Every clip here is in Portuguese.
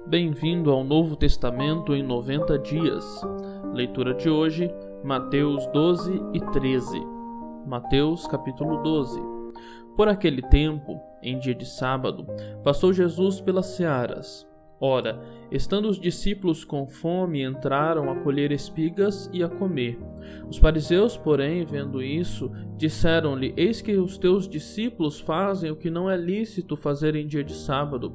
Bem-vindo ao Novo Testamento em 90 dias. Leitura de hoje, Mateus 12 e 13. Mateus capítulo 12. Por aquele tempo, em dia de sábado, passou Jesus pelas searas. Ora, estando os discípulos com fome, entraram a colher espigas e a comer. Os fariseus, porém, vendo isso, disseram-lhe: Eis que os teus discípulos fazem o que não é lícito fazer em dia de sábado.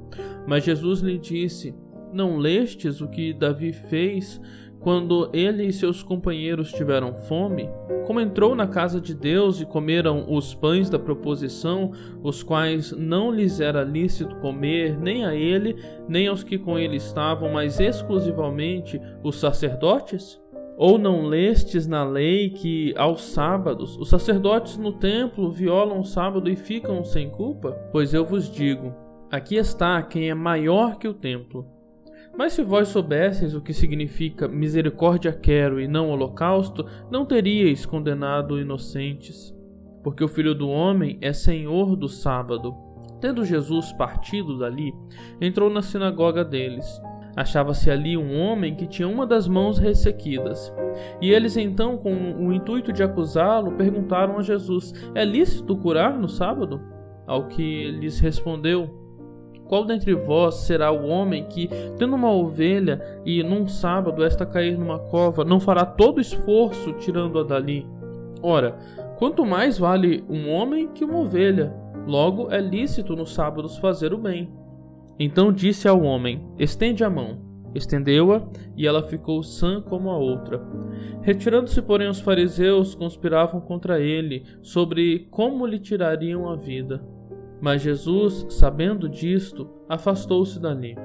Mas Jesus lhe disse: Não lestes o que Davi fez quando ele e seus companheiros tiveram fome? Como entrou na casa de Deus e comeram os pães da proposição, os quais não lhes era lícito comer, nem a ele, nem aos que com ele estavam, mas exclusivamente os sacerdotes? Ou não lestes na lei que, aos sábados, os sacerdotes no templo violam o sábado e ficam sem culpa? Pois eu vos digo, aqui está quem é maior que o templo. Mas se vós soubesseis o que significa misericórdia quero e não holocausto, não teríeis condenado inocentes, porque o Filho do Homem é Senhor do sábado. Tendo Jesus partido dali, entrou na sinagoga deles. Achava-se ali um homem que tinha uma das mãos ressequidas. E eles então, com o intuito de acusá-lo, perguntaram a Jesus: É lícito curar no sábado? Ao que lhes respondeu: Qual dentre vós será o homem que, tendo uma ovelha e num sábado esta cair numa cova, não fará todo esforço tirando-a dali? Ora, quanto mais vale um homem que uma ovelha? Logo é lícito nos sábados fazer o bem. Então disse ao homem: Estende a mão. Estendeu-a, e ela ficou sã como a outra. Retirando-se, porém, os fariseus conspiravam contra ele, sobre como lhe tirariam a vida. Mas Jesus, sabendo disto, afastou-se dali.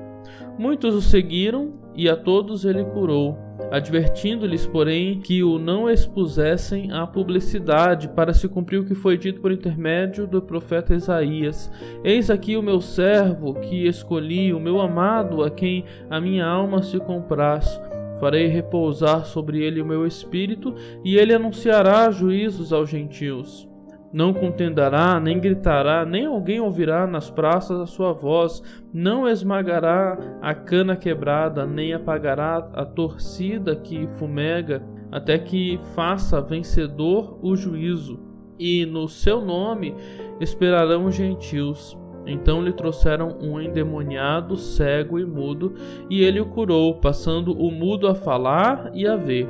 Muitos o seguiram, e a todos ele curou, advertindo-lhes, porém, que o não expusessem à publicidade, para se cumprir o que foi dito por intermédio do profeta Isaías: Eis aqui o meu servo, que escolhi, o meu amado, a quem a minha alma se compraz. Farei repousar sobre ele o meu espírito, e ele anunciará juízos aos gentios. Não contenderá, nem gritará, nem alguém ouvirá nas praças a sua voz. Não esmagará a cana quebrada, nem apagará a torcida que fumega, até que faça vencedor o juízo. E no seu nome esperarão os gentios. Então lhe trouxeram um endemoniado, cego e mudo, e ele o curou, passando o mudo a falar e a ver.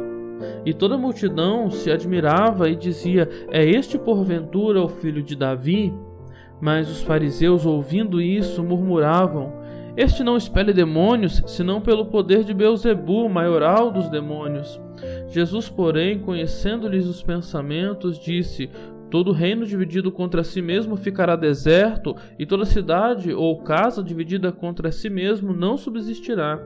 E toda a multidão se admirava e dizia: É este porventura o filho de Davi? Mas os fariseus, ouvindo isso, murmuravam: Este não expele demônios, senão pelo poder de Beelzebu, maioral dos demônios. Jesus, porém, conhecendo-lhes os pensamentos, disse: Todo reino dividido contra si mesmo ficará deserto, e toda cidade ou casa dividida contra si mesmo não subsistirá.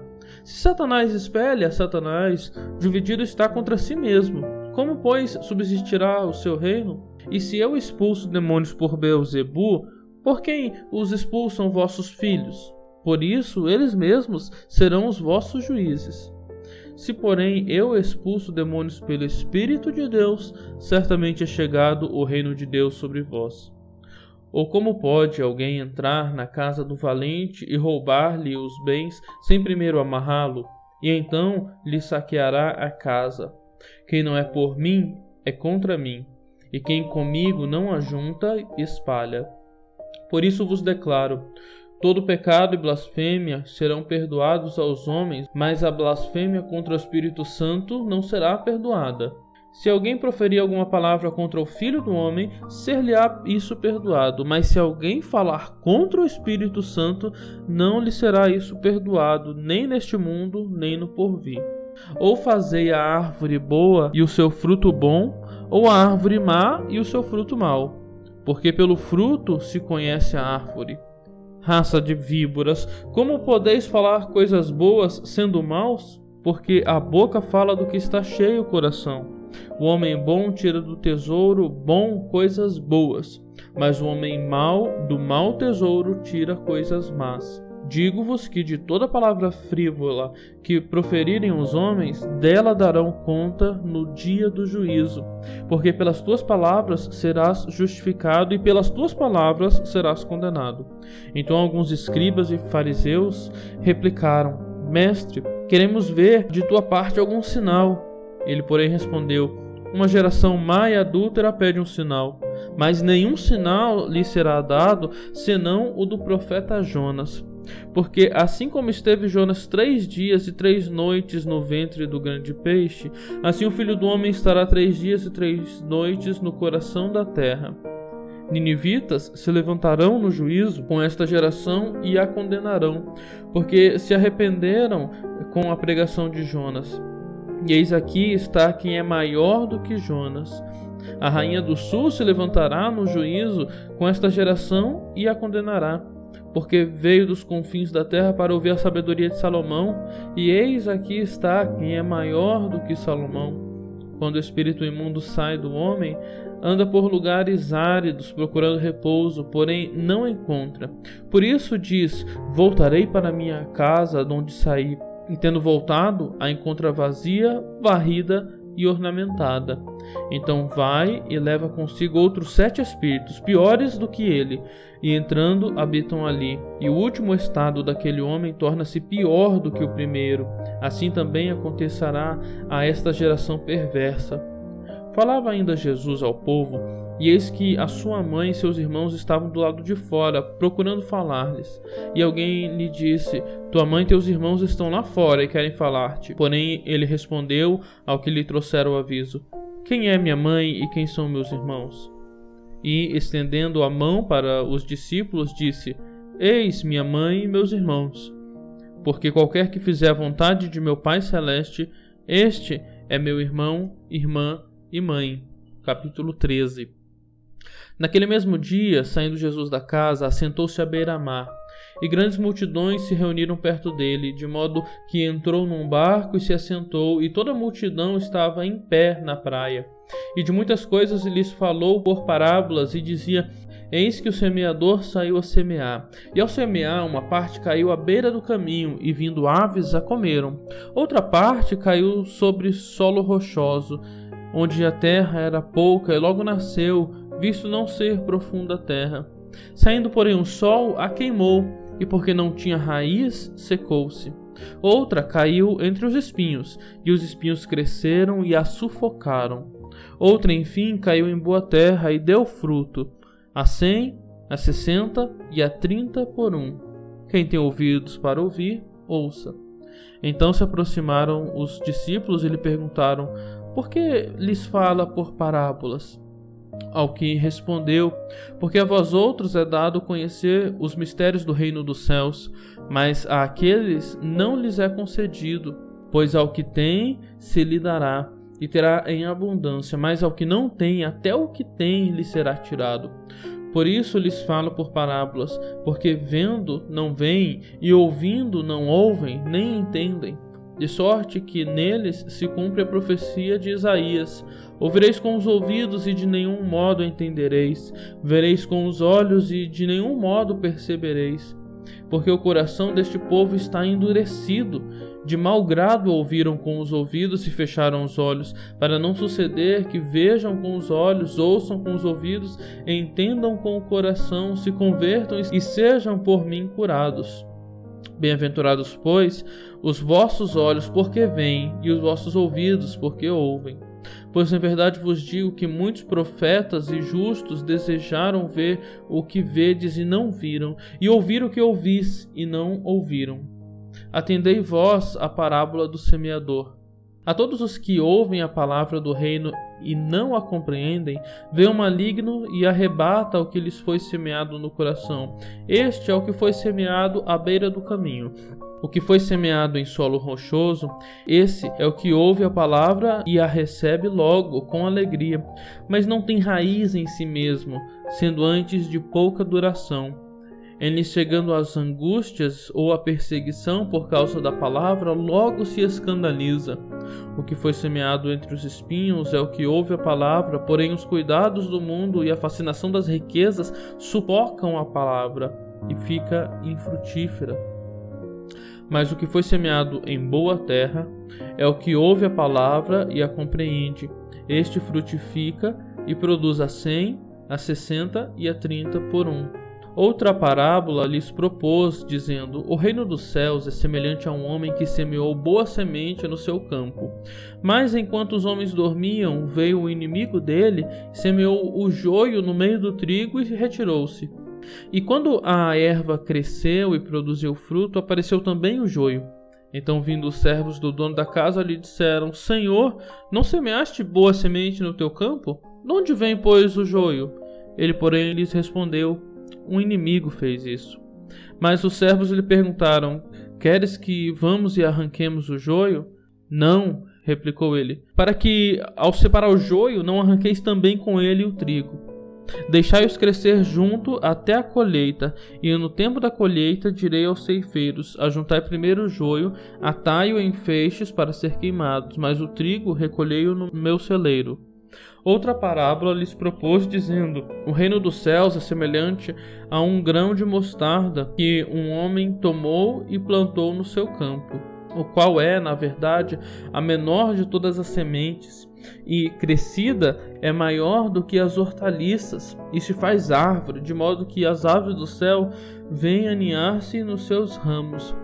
Se Satanás espelha Satanás, dividido está contra si mesmo. Como, pois, subsistirá o seu reino? E se eu expulso demônios por Beelzebu, por quem os expulsam vossos filhos? Por isso, eles mesmos serão os vossos juízes. Se, porém, eu expulso demônios pelo Espírito de Deus, certamente é chegado o reino de Deus sobre vós. Ou como pode alguém entrar na casa do valente e roubar-lhe os bens sem primeiro amarrá-lo, e então lhe saqueará a casa? Quem não é por mim, é contra mim, e quem comigo não ajunta, espalha. Por isso vos declaro: todo pecado e blasfêmia serão perdoados aos homens, mas a blasfêmia contra o Espírito Santo não será perdoada. Se alguém proferir alguma palavra contra o Filho do Homem, ser-lhe-á isso perdoado. Mas se alguém falar contra o Espírito Santo, não lhe será isso perdoado, nem neste mundo, nem no porvir. Ou fazei a árvore boa e o seu fruto bom, ou a árvore má e o seu fruto mau. Porque pelo fruto se conhece a árvore. Raça de víboras, como podeis falar coisas boas sendo maus? Porque a boca fala do que está cheio o coração. O homem bom tira do tesouro bom coisas boas, mas o homem mau do mau tesouro tira coisas más. Digo-vos que de toda palavra frívola que proferirem os homens, dela darão conta no dia do juízo. Porque pelas tuas palavras serás justificado e pelas tuas palavras serás condenado. Então alguns escribas e fariseus replicaram: Mestre, queremos ver de tua parte algum sinal. Ele, porém, respondeu: Uma geração má e adúltera pede um sinal, mas nenhum sinal lhe será dado, senão o do profeta Jonas. Porque assim como esteve Jonas 3 dias e 3 noites no ventre do grande peixe, assim o Filho do Homem estará 3 dias e 3 noites no coração da terra. Ninivitas se levantarão no juízo com esta geração e a condenarão, porque se arrependeram com a pregação de Jonas. E eis aqui está quem é maior do que Jonas. A rainha do sul se levantará no juízo com esta geração e a condenará, porque veio dos confins da terra para ouvir a sabedoria de Salomão, e eis aqui está quem é maior do que Salomão. Quando o espírito imundo sai do homem, anda por lugares áridos procurando repouso, porém não encontra. Por isso diz: Voltarei para minha casa de onde saí. E tendo voltado, a encontra vazia, varrida e ornamentada. Então vai e leva consigo outros 7 espíritos, piores do que ele, e entrando habitam ali. E o último estado daquele homem torna-se pior do que o primeiro. Assim também acontecerá a esta geração perversa. Falava ainda Jesus ao povo, e eis que a sua mãe e seus irmãos estavam do lado de fora, procurando falar-lhes. E alguém lhe disse: Tua mãe e teus irmãos estão lá fora e querem falar-te. Porém ele respondeu ao que lhe trouxeram o aviso: Quem é minha mãe e quem são meus irmãos? E, estendendo a mão para os discípulos, disse: Eis minha mãe e meus irmãos. Porque qualquer que fizer a vontade de meu Pai Celeste, este é meu irmão, irmã e mãe. Capítulo 13. Naquele mesmo dia, saindo Jesus da casa, assentou-se à beira-mar, e grandes multidões se reuniram perto dele, de modo que entrou num barco e se assentou, e toda a multidão estava em pé na praia. E de muitas coisas lhes falou por parábolas, e dizia: Eis que o semeador saiu a semear. E ao semear, uma parte caiu à beira do caminho, e vindo aves a comeram. Outra parte caiu sobre solo rochoso, onde a terra era pouca, e logo nasceu, visto não ser profunda a terra. Saindo, porém, o sol a queimou, e porque não tinha raiz, secou-se. Outra caiu entre os espinhos, e os espinhos cresceram e a sufocaram. Outra, enfim, caiu em boa terra e deu fruto, a 100, a 60 e a 30 por 1. Quem tem ouvidos para ouvir, ouça. Então se aproximaram os discípulos e lhe perguntaram: Por que lhes fala por parábolas? Ao que respondeu: Porque a vós outros é dado conhecer os mistérios do reino dos céus, mas àqueles não lhes é concedido. Pois ao que tem se lhe dará, e terá em abundância, mas ao que não tem, até o que tem lhe será tirado. Por isso lhes falo por parábolas, porque vendo não veem, e ouvindo não ouvem, nem entendem. De sorte que neles se cumpre a profecia de Isaías: Ouvireis com os ouvidos e de nenhum modo entendereis, vereis com os olhos e de nenhum modo percebereis. Porque o coração deste povo está endurecido, de mau grado ouviram com os ouvidos e fecharam os olhos, para não suceder que vejam com os olhos, ouçam com os ouvidos, entendam com o coração, se convertam e sejam por mim curados. Bem-aventurados, pois, os vossos olhos, porque veem, e os vossos ouvidos, porque ouvem. Pois em verdade vos digo que muitos profetas e justos desejaram ver o que vedes e não viram, e ouvir o que ouvis e não ouviram. Atendei vós a parábola do semeador. A todos os que ouvem a palavra do reino e não a compreendem, vem o maligno e arrebata o que lhes foi semeado no coração. Este é o que foi semeado à beira do caminho. O que foi semeado em solo rochoso, esse é o que ouve a palavra e a recebe logo, com alegria, mas não tem raiz em si mesmo, sendo antes de pouca duração. Em lhes chegando as angústias ou a perseguição por causa da palavra, logo se escandaliza. O que foi semeado entre os espinhos é o que ouve a palavra, porém os cuidados do mundo e a fascinação das riquezas sufocam a palavra e fica infrutífera. Mas o que foi semeado em boa terra é o que ouve a palavra e a compreende. Este frutifica e produz a 100, a 60 e a 30 por um. Outra parábola lhes propôs, dizendo: O reino dos céus é semelhante a um homem que semeou boa semente no seu campo. Mas enquanto os homens dormiam, veio o inimigo dele, semeou o joio no meio do trigo e retirou-se. E quando a erva cresceu e produziu fruto, apareceu também o joio. Então, vindo os servos do dono da casa, lhe disseram: Senhor, não semeaste boa semente no teu campo? De onde vem, pois, o joio? Ele, porém, lhes respondeu: Um inimigo fez isso. Mas os servos lhe perguntaram: Queres que vamos e arranquemos o joio? Não, replicou ele, para que, ao separar o joio, não arranqueis também com ele o trigo. Deixai-os crescer junto até a colheita, e no tempo da colheita direi aos ceifeiros: Ajuntai primeiro o joio, atai-o em feixes para ser queimados, mas o trigo recolhei-o no meu celeiro. Outra parábola lhes propôs, dizendo: O reino dos céus é semelhante a um grão de mostarda que um homem tomou e plantou no seu campo, o qual é, na verdade, a menor de todas as sementes, e crescida é maior do que as hortaliças, e se faz árvore, de modo que as aves do céu vêm aninhar-se nos seus ramos.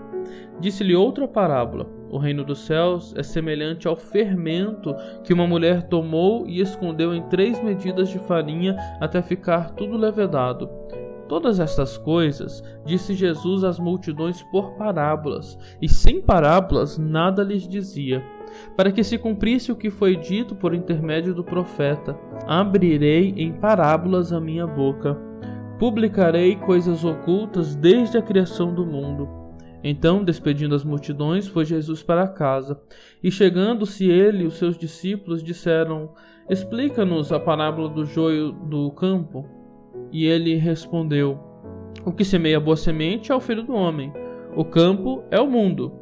Disse-lhe outra parábola: O reino dos céus é semelhante ao fermento que uma mulher tomou e escondeu em 3 medidas de farinha até ficar tudo levedado. Todas estas coisas disse Jesus às multidões por parábolas, e sem parábolas nada lhes dizia, para que se cumprisse o que foi dito por intermédio do profeta: Abrirei em parábolas a minha boca, publicarei coisas ocultas desde a criação do mundo. Então, despedindo as multidões, foi Jesus para casa. E chegando-se ele e os seus discípulos disseram: Explica-nos a parábola do joio do campo. E ele respondeu: O que semeia boa semente é o filho do homem. O campo é o mundo.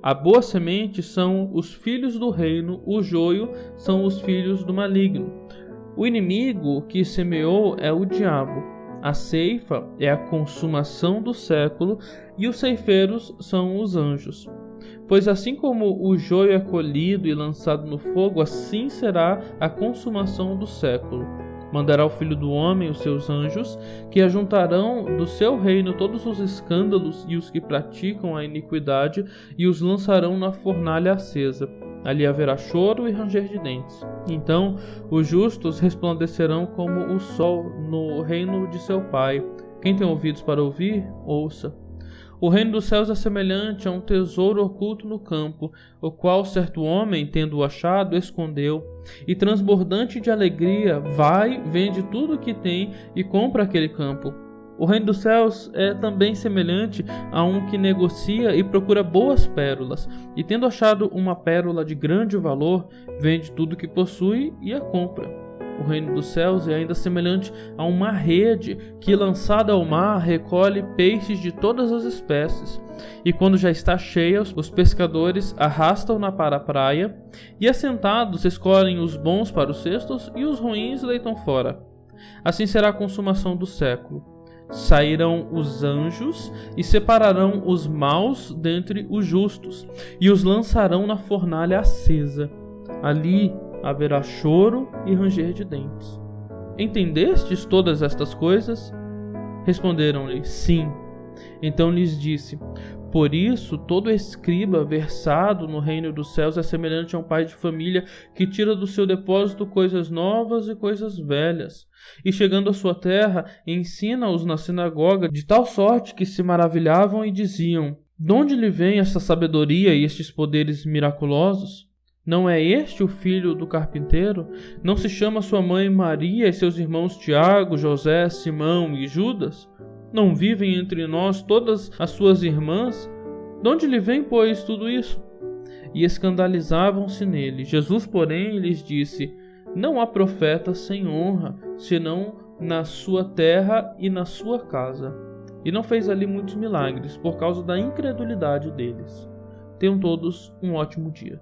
A boa semente são os filhos do reino, o joio são os filhos do maligno. O inimigo que semeou é o diabo. A ceifa é a consumação do século, e os ceifeiros são os anjos. Pois assim como o joio é colhido e lançado no fogo, assim será a consumação do século. Mandará o Filho do Homem os seus anjos, que ajuntarão do seu reino todos os escândalos e os que praticam a iniquidade, e os lançarão na fornalha acesa. Ali haverá choro e ranger de dentes. Então os justos resplandecerão como o sol no reino de seu Pai. Quem tem ouvidos para ouvir, ouça. O reino dos céus é semelhante a um tesouro oculto no campo, o qual certo homem, tendo-o achado, escondeu, e transbordante de alegria, vai, vende tudo o que tem e compra aquele campo. O reino dos céus é também semelhante a um que negocia e procura boas pérolas, e tendo achado uma pérola de grande valor, vende tudo o que possui e a compra. O reino dos céus é ainda semelhante a uma rede que, lançada ao mar, recolhe peixes de todas as espécies. E quando já está cheia, os pescadores arrastam-na para a praia e, assentados, escolhem os bons para os cestos e os ruins deitam fora. Assim será a consumação do século. Sairão os anjos e separarão os maus dentre os justos e os lançarão na fornalha acesa. Ali haverá choro e ranger de dentes. Entendestes todas estas coisas? Responderam-lhe: Sim. Então lhes disse: Por isso todo escriba versado no reino dos céus é semelhante a um pai de família que tira do seu depósito coisas novas e coisas velhas. E chegando à sua terra, ensina-os na sinagoga, de tal sorte que se maravilhavam e diziam: De onde lhe vem esta sabedoria e estes poderes miraculosos? Não é este o filho do carpinteiro? Não se chama sua mãe Maria e seus irmãos Tiago, José, Simão e Judas? Não vivem entre nós todas as suas irmãs? De onde lhe vem, pois, tudo isso? E escandalizavam-se nele. Jesus, porém, lhes disse: Não há profeta sem honra, senão na sua terra e na sua casa. E não fez ali muitos milagres, por causa da incredulidade deles. Tenham todos um ótimo dia.